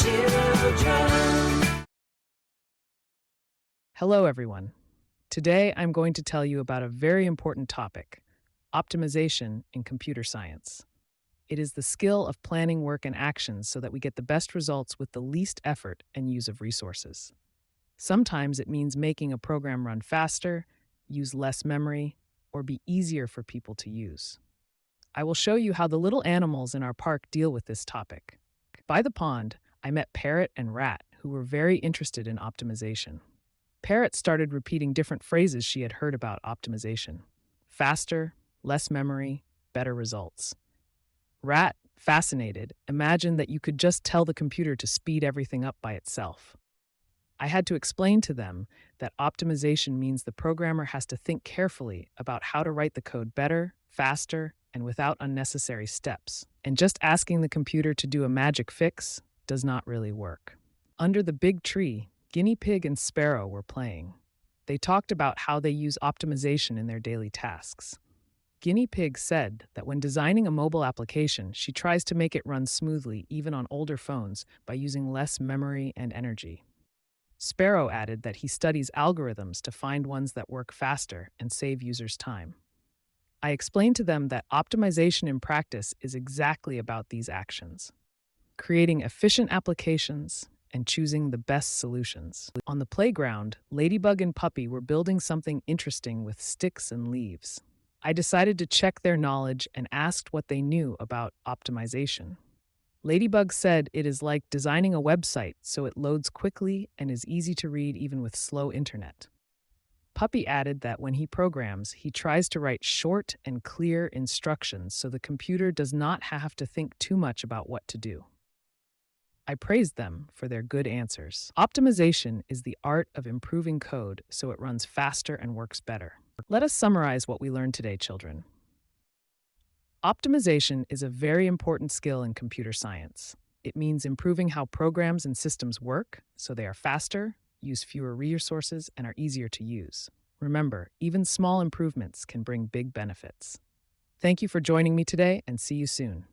children. Hello, everyone. Today, I'm going to tell you about a very important topic: optimization in computer science. It is the skill of planning work and actions so that we get the best results with the least effort and use of resources. Sometimes it means making a program run faster, use less memory, or be easier for people to use. I will show you how the little animals in our park deal with this topic. By the pond, I met Parrot and Rat, who were very interested in optimization. Parrot started repeating different phrases she had heard about optimization: faster, less memory, better results. Rat, fascinated, imagined that you could just tell the computer to speed everything up by itself. I had to explain to them that optimization means the programmer has to think carefully about how to write the code better, faster, and without unnecessary steps. And just asking the computer to do a magic fix does not really work. Under the big tree, Guinea Pig and Sparrow were playing. They talked about how they use optimization in their daily tasks. Guinea Pig said that when designing a mobile application, she tries to make it run smoothly even on older phones by using less memory and energy. Sparrow added that he studies algorithms to find ones that work faster and save users time. I explained to them that optimization in practice is exactly about these actions: creating efficient applications and choosing the best solutions. On the playground, Ladybug and Puppy were building something interesting with sticks and leaves. I decided to check their knowledge and asked what they knew about optimization. Ladybug said it is like designing a website so it loads quickly and is easy to read even with slow internet. Puppy added that when he programs, he tries to write short and clear instructions so the computer does not have to think too much about what to do. I praised them for their good answers. Optimization is the art of improving code so it runs faster and works better. Let us summarize what we learned today, children. Optimization is a very important skill in computer science. It means improving how programs and systems work so they are faster, use fewer resources, and are easier to use. Remember, even small improvements can bring big benefits. Thank you for joining me today, and see you soon.